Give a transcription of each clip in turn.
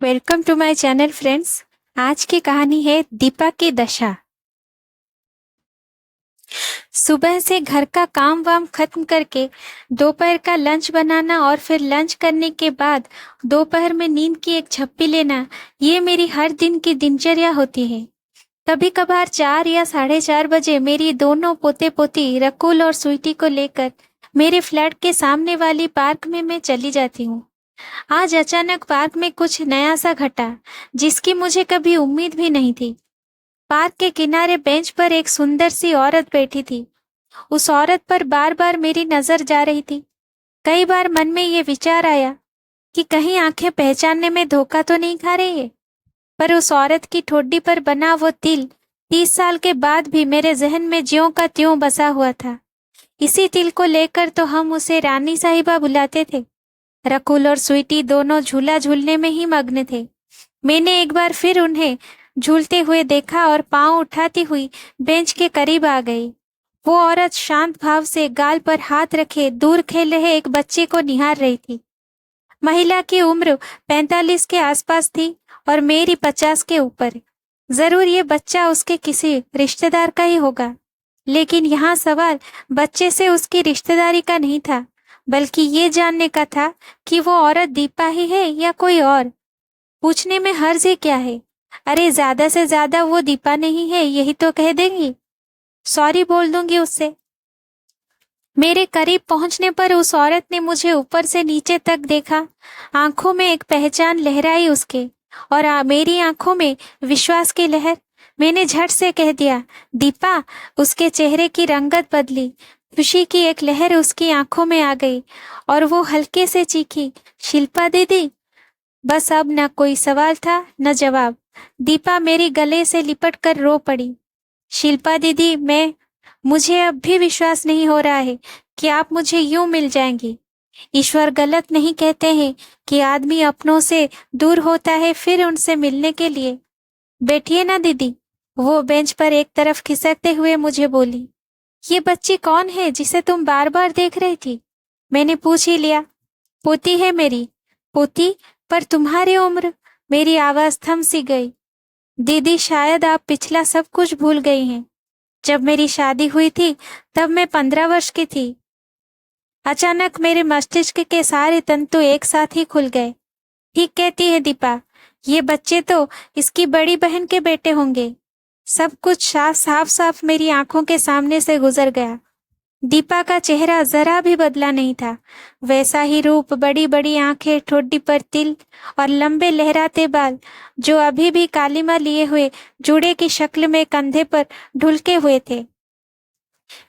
Welcome to my channel friends. आज की कहानी है दीपा की दशा। सुबह से घर का काम वाम खत्म करके दोपहर का लंच बनाना और फिर लंच करने के बाद दोपहर में नींद की एक झप्पी लेना, ये मेरी हर दिन की दिनचर्या होती है। कभी कभार 4 या 4:30 बजे मेरी दोनों पोते पोती रकुल और स्वीटी को लेकर मेरे फ्लैट के सामने वाली पार्क में मैं चली जाती हूँ। आज अचानक पार्क में कुछ नया सा घटा, जिसकी मुझे कभी उम्मीद भी नहीं थी। पार्क के किनारे बेंच पर एक सुंदर सी औरत बैठी थी। उस औरत पर बार बार मेरी नजर जा रही थी। कई बार मन में ये विचार आया कि कहीं आंखें पहचानने में धोखा तो नहीं खा रही है। पर उस औरत की ठोडी पर बना वो तिल 30 साल के बाद भी मेरे जहन में ज्यों का त्यों बसा हुआ था। इसी तिल को लेकर तो हम उसे रानी साहिबा बुलाते थे। रकुल और स्वीटी दोनों झूला झूलने में ही मग्न थे। मैंने एक बार फिर उन्हें झूलते हुए देखा और पांव उठाती हुई बेंच के करीब आ गई। वो औरत शांत भाव से गाल पर हाथ रखे दूर खेल रहे एक बच्चे को निहार रही थी। महिला की उम्र 45 के आसपास थी और मेरी 50 के ऊपर। जरूर ये बच्चा उसके किसी रिश्तेदार का ही होगा, लेकिन यहाँ सवाल बच्चे से उसकी रिश्तेदारी का नहीं था, बल्कि ये जानने का था कि वो औरत दीपा ही है या कोई और। पूछने में हर्ज ही क्या है। अरे ज्यादा से ज्यादा वो दीपा नहीं है यही तो कह देंगी, सॉरी बोल दूंगी उससे। मेरे करीब पहुंचने पर उस औरत ने मुझे ऊपर से नीचे तक देखा। आंखों में एक पहचान लहराई उसके, और मेरी आंखों में विश्वास की लहर। मैंने झट से कह दिया, दीपा। उसके चेहरे की रंगत बदली, खुशी की एक लहर उसकी आंखों में आ गई और वो हल्के से चीखी, शिल्पा दीदी। बस अब न कोई सवाल था न जवाब। दीपा मेरी गले से लिपट कर रो पड़ी। शिल्पा दीदी, मुझे अब भी विश्वास नहीं हो रहा है कि आप मुझे यूं मिल जाएंगी। ईश्वर गलत नहीं कहते हैं कि आदमी अपनों से दूर होता है फिर उनसे मिलने के लिए। बैठिए ना दीदी, वो बेंच पर एक तरफ खिसकते हुए मुझे बोली। ये बच्ची कौन है जिसे तुम बार बार देख रही थी? मैंने पूछ ही लिया। पोती है मेरी। पोती? पर तुम्हारी उम्र? मेरी आवाज थम सी गई। दीदी, शायद आप पिछला सब कुछ भूल गई हैं। जब मेरी शादी हुई थी तब मैं 15 वर्ष की थी। अचानक मेरे मस्तिष्क के सारे तंतु एक साथ ही खुल गए। ठीक कहती है दीपा, ये बच्चे तो इसकी बड़ी बहन के बेटे होंगे। सब कुछ साफ साफ मेरी आंखों के सामने से गुजर गया। दीपा का चेहरा जरा भी बदला नहीं था। वैसा ही रूप, बड़ी बड़ी आंखें, ठोडी पर तिल और लंबे लहराते बाल, जो अभी भी कालीमा लिए हुए जूड़े की शक्ल में कंधे पर ढुलके हुए थे।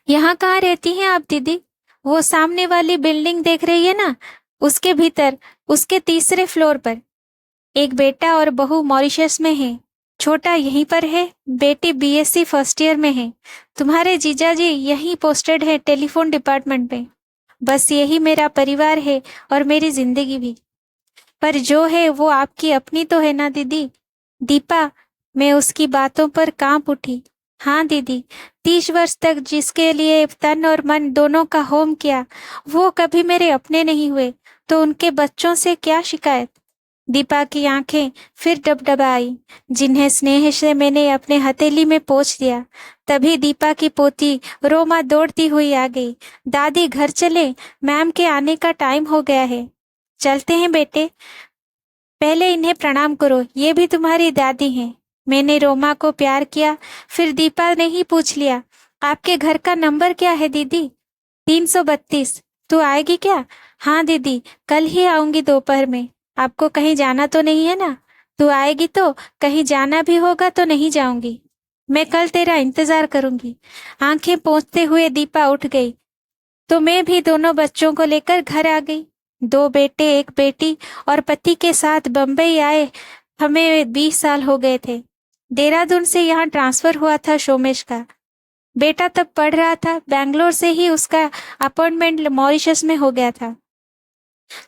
यहाँ कहाँ रहती हैं आप दीदी? वो सामने वाली बिल्डिंग देख रही है ना, उसके भीतर, उसके तीसरे फ्लोर पर। एक बेटा और बहू मॉरिशस में है। छोटा यहीं पर है, बेटी बीएससी फर्स्ट ईयर में है। तुम्हारे जीजाजी यहीं पोस्टेड है टेलीफोन डिपार्टमेंट में। बस यही मेरा परिवार है और मेरी जिंदगी भी। पर जो है वो आपकी अपनी तो है ना दीदी? दीपा, मैं उसकी बातों पर कांप उठी। हाँ दीदी, 30 वर्ष तक जिसके लिए तन और मन दोनों का होम किया, वो कभी मेरे अपने नहीं हुए, तो उनके बच्चों से क्या शिकायत? दीपा की आंखें फिर डबडबाई, जिन्हें स्नेह से मैंने अपने हथेली में पोंछ दिया। तभी दीपा की पोती रोमा दौड़ती हुई आ गई। दादी, घर चले, मैम के आने का टाइम हो गया है। चलते हैं बेटे, पहले इन्हें प्रणाम करो, ये भी तुम्हारी दादी हैं। मैंने रोमा को प्यार किया। फिर दीपा ने ही पूछ लिया, आपके घर का नंबर क्या है दीदी? 332। तू आएगी क्या? हाँ दीदी, कल ही आऊंगी दोपहर में। आपको कहीं जाना तो नहीं है ना? तू आएगी तो कहीं जाना भी होगा तो नहीं जाऊंगी। मैं कल तेरा इंतजार करूंगी। आंखें पोंछते हुए दीपा उठ गई तो मैं भी दोनों बच्चों को लेकर घर आ गई। 2 बेटे, 1 बेटी और पति के साथ बम्बई आए हमें 20 साल हो गए थे। देहरादून से यहाँ ट्रांसफर हुआ था सोमेश का। बेटा तब पढ़ रहा था, बैंगलोर से ही उसका अपॉइंटमेंट मॉरिशस में हो गया था।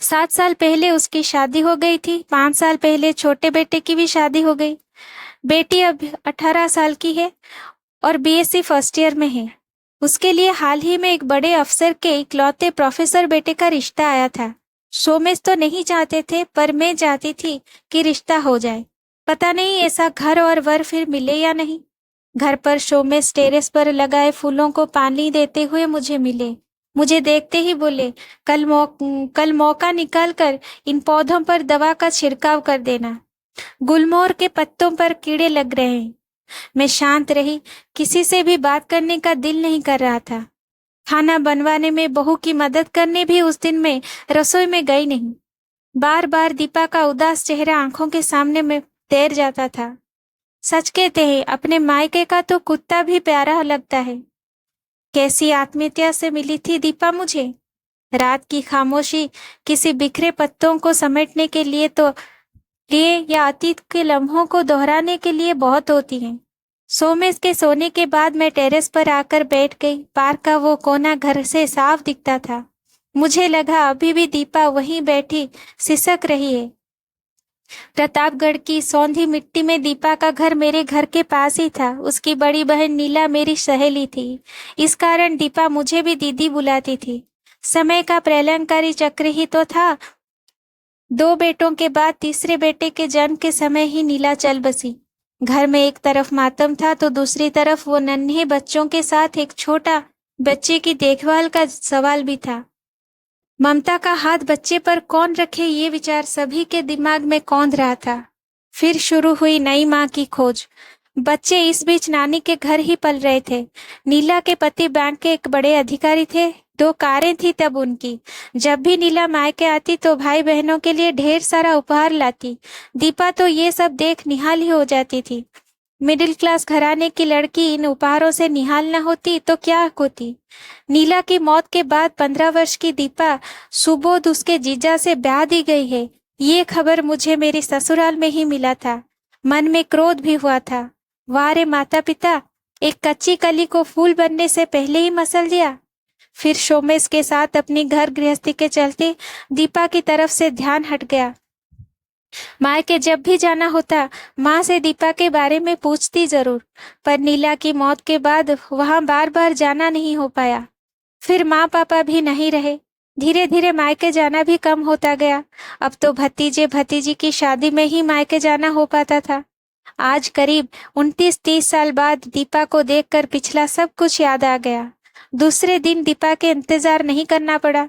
7 साल पहले उसकी शादी हो गई थी। 5 साल पहले छोटे बेटे की भी शादी हो गई। बेटी अब 18 साल की है और बीएससी फर्स्ट ईयर में है। उसके लिए हाल ही में एक बड़े अफसर के इकलौते प्रोफेसर बेटे का रिश्ता आया था। सोमेश तो नहीं चाहते थे, पर मैं चाहती थी कि रिश्ता हो जाए। पता नहीं ऐसा घर और वर फिर मिले या नहीं। घर पर सोमेश टेरेस पर लगाए फूलों को पानी देते हुए मुझे मिले। मुझे देखते ही बोले, कल मौका निकाल कर इन पौधों पर दवा का छिड़काव कर देना। गुलमोहर के पत्तों पर कीड़े लग रहे हैं। मैं शांत रही। किसी से भी बात करने का दिल नहीं कर रहा था। खाना बनवाने में बहू की मदद करने भी उस दिन मैं रसोई में गई नहीं। बार बार दीपा का उदास चेहरा आंखों के सामने में तैर जाता था। सच कहते हैं, अपने मायके का तो कुत्ता भी प्यारा लगता है। कैसी आत्मीयता से मिली थी दीपा मुझे। रात की खामोशी किसी बिखरे पत्तों को समेटने के लिए या अतीत के लम्हों को दोहराने के लिए बहुत होती हैं। सोमेश के सोने के बाद मैं टेरेस पर आकर बैठ गई। पार्क का वो कोना घर से साफ दिखता था। मुझे लगा अभी भी दीपा वहीं बैठी सिसक रही है। प्रतापगढ़ की सौंधी मिट्टी में दीपा का घर मेरे घर के पास ही था। उसकी बड़ी बहन नीला मेरी सहेली थी। इस कारण दीपा मुझे भी दीदी बुलाती थी। समय का प्रलयंकारी चक्र ही तो था। 2 बेटों के बाद तीसरे बेटे के जन्म के समय ही नीला चल बसी। घर में एक तरफ मातम था तो दूसरी तरफ वो नन्हे बच्चों के साथ एक छोटा बच्चे की देखभाल का सवाल भी था। ममता का हाथ बच्चे पर कौन रखे, ये विचार सभी के दिमाग में कौंध रहा था। फिर शुरू हुई नई माँ की खोज। बच्चे इस बीच नानी के घर ही पल रहे थे। नीला के पति बैंक के एक बड़े अधिकारी थे। 2 कारें थी तब उनकी। जब भी नीला मायके आती तो भाई बहनों के लिए ढेर सारा उपहार लाती। दीपा तो ये सब देख निहाल ही हो जाती थी। मिडिल क्लास घराने की लड़की इन उपहारों से निहाल न होती तो क्या होती। नीला की मौत के बाद 15 वर्ष की दीपा सुबोध उसके जीजा से ब्याह दी गई है, ये खबर मुझे मेरे ससुराल में ही मिला था। मन में क्रोध भी हुआ था। वाह रे माता पिता, एक कच्ची कली को फूल बनने से पहले ही मसल दिया। फिर सोमेश के साथ अपनी घर गृहस्थी के चलते दीपा की तरफ से ध्यान हट गया। मायके जब भी जाना होता माँ से दीपा के बारे में पूछती जरूर, पर नीला की मौत के बाद वहां बार बार जाना नहीं हो पाया। फिर माँ पापा भी नहीं रहे। धीरे धीरे मायके जाना भी कम होता गया। अब तो भतीजे भतीजी की शादी में ही मायके जाना हो पाता था। आज करीब 29-30 साल बाद दीपा को देखकर पिछला सब कुछ याद आ गया। दूसरे दिन दीपा के इंतजार नहीं करना पड़ा।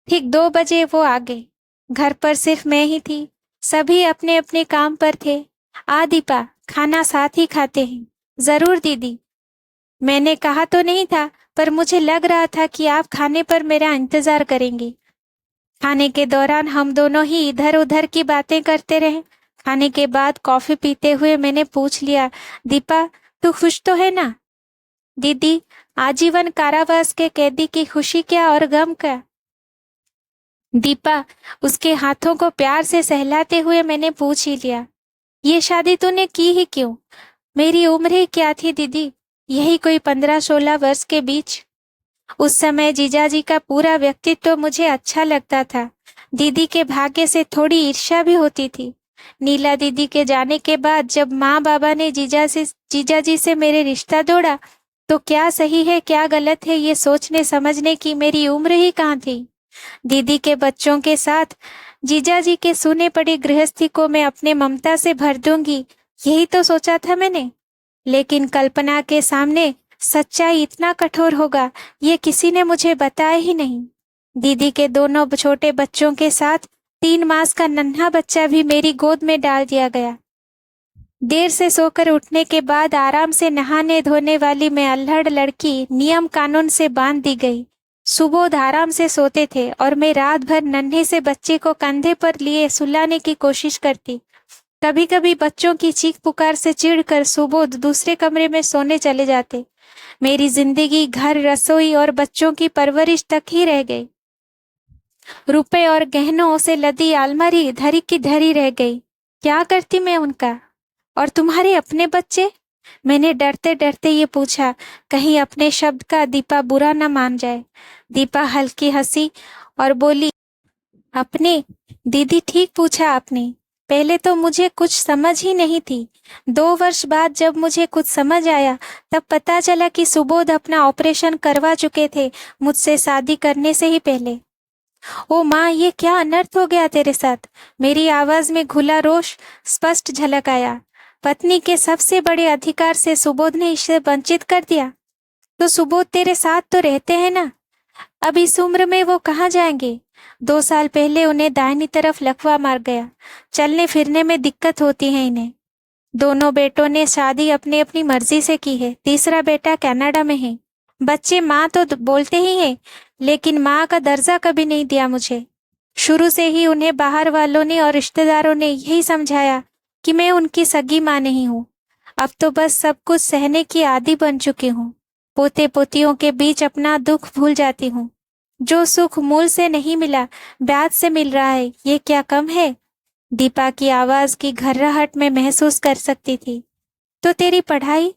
ठीक 2 बजे वो आ गए। घर पर सिर्फ मैं ही थी। सभी अपने अपने काम पर थे। आ दीपा, खाना साथ ही खाते हैं। जरूर दीदी। मैंने कहा तो नहीं था, पर मुझे लग रहा था कि आप खाने पर मेरा इंतजार करेंगे। खाने के दौरान हम दोनों ही इधर उधर की बातें करते रहे। खाने के बाद कॉफी पीते हुए मैंने पूछ लिया, दीपा तू खुश तो है ना? दीदी, आजीवन कारावास के कैदी की खुशी क्या और गम क्या? दीपा उसके हाथों को प्यार से सहलाते हुए मैंने पूछ ही लिया, ये शादी तूने की ही क्यों? मेरी उम्र ही क्या थी दीदी, यही कोई 15-16 वर्ष के बीच। उस समय जीजाजी का पूरा व्यक्तित्व मुझे अच्छा लगता था। दीदी के भाग्य से थोड़ी ईर्ष्या भी होती थी। नीला दीदी के जाने के बाद जब माँ बाबा ने जीजाजी से मेरे रिश्ता जोड़ा तो क्या सही है क्या गलत है ये सोचने समझने की मेरी उम्र ही कहाँ थी। दीदी के बच्चों के साथ जीजाजी के सूने पड़ी गृहस्थी को मैं अपने ममता से भर दूंगी, यही तो सोचा था मैंने। लेकिन कल्पना के सामने सच्चाई इतना कठोर होगा ये किसी ने मुझे बताया ही नहीं। दीदी के दोनों छोटे बच्चों के साथ 3 मास का नन्हा बच्चा भी मेरी गोद में डाल दिया गया। देर से सोकर उठने के बाद आराम से नहाने धोने वाली मैं अल्हड़ लड़की नियम कानून से बांध दी गई। सुबोध आराम से सोते थे और मैं रात भर नन्हे से बच्चे को कंधे पर लिए सुलाने की कोशिश करती। कभी कभी बच्चों की चीख पुकार से चिढ़कर सुबोध दूसरे कमरे में सोने चले जाते। मेरी जिंदगी घर, रसोई और बच्चों की परवरिश तक ही रह गई। रुपए और गहनों से लदी अलमारी धरी की धरी रह गई। क्या करती मैं उनका? और तुम्हारे अपने बच्चे? मैंने डरते डरते ये पूछा, कहीं अपने शब्द का दीपा बुरा न मान जाए। दीपा हल्की हंसी और बोली, अपने? दीदी ठीक पूछा आपने। पहले तो मुझे कुछ समझ ही नहीं थी। 2 वर्ष बाद जब मुझे कुछ समझ आया तब पता चला कि सुबोध अपना ऑपरेशन करवा चुके थे मुझसे शादी करने से ही पहले। ओ माँ, ये क्या अनर्थ हो गया तेरे साथ? मेरी आवाज में घुला रोष स्पष्ट झलक आया। पत्नी के सबसे बड़े अधिकार से सुबोध ने इसे वंचित कर दिया। तो सुबोध तेरे साथ तो रहते हैं ना? अब इस उम्र में वो कहाँ जाएंगे? 2 साल पहले उन्हें दाहिनी तरफ लकवा मार गया। चलने फिरने में दिक्कत होती है इन्हें। दोनों बेटों ने शादी अपनी अपनी मर्जी से की है। तीसरा बेटा कनाडा में है। बच्चे माँ तो बोलते ही हैं, लेकिन माँ का दर्जा कभी नहीं दिया मुझे। शुरू से ही उन्हें बाहर वालों ने और रिश्तेदारों ने यही समझाया कि मैं उनकी सगी माँ नहीं हूँ। अब तो बस सब कुछ सहने की आदी बन चुकी हूँ। पोते पोतियों के बीच अपना दुख भूल जाती हूँ। जो सुख मूल से नहीं मिला, ब्याज से मिल रहा है, ये क्या कम है? दीपा की आवाज की घर्राहट में महसूस कर सकती थी। तो तेरी पढ़ाई?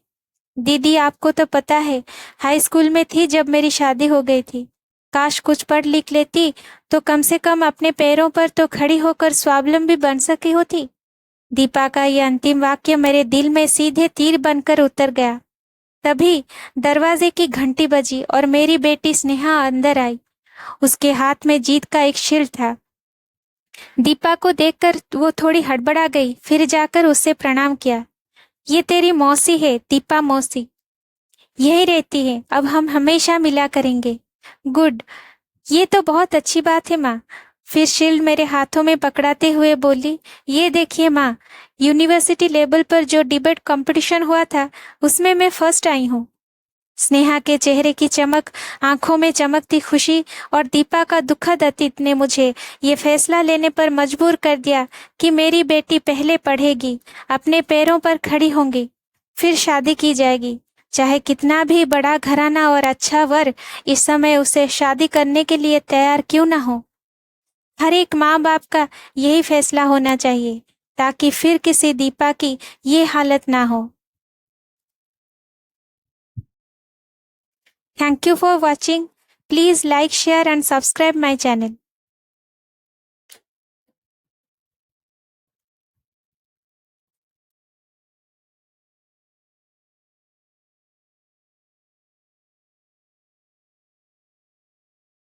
दीदी, आपको तो पता है, हाई स्कूल में थी जब मेरी शादी हो गई थी। काश कुछ पढ़ लिख लेती तो कम से कम अपने पैरों पर तो खड़ी होकर स्वावलंबी बन सकी होती। दीपा का यह अंतिम वाक्य मेरे दिल में सीधे तीर बनकर उतर गया। तभी दरवाजे की घंटी बजी और मेरी बेटी स्नेहा अंदर आई। उसके हाथ में जीत का एक शील्ड था। दीपा को देखकर वो थोड़ी हड़बड़ा गई, फिर जाकर उससे प्रणाम किया। ये तेरी मौसी है, दीपा मौसी। यही रहती है, अब हम हमेशा मिला करेंगे। गुड, ये तो बहुत अच्छी बात है माँ। फिर शील्ड मेरे हाथों में पकड़ाते हुए बोली, ये देखिए माँ, यूनिवर्सिटी लेवल पर जो डिबेट कंपटीशन हुआ था उसमें मैं फर्स्ट आई हूँ। स्नेहा के चेहरे की चमक, आंखों में चमकती खुशी और दीपा का दुखद अतीत ने मुझे ये फैसला लेने पर मजबूर कर दिया कि मेरी बेटी पहले पढ़ेगी, अपने पैरों पर खड़ी होंगी, फिर शादी की जाएगी। चाहे कितना भी बड़ा घराना और अच्छा वर इस समय उसे शादी करने के लिए तैयार क्यों ना हो। हर एक माँ बाप का यही फैसला होना चाहिए, ताकि फिर किसी दीपा की ये हालत ना हो। Thank you for watching. Please like, share and subscribe my channel.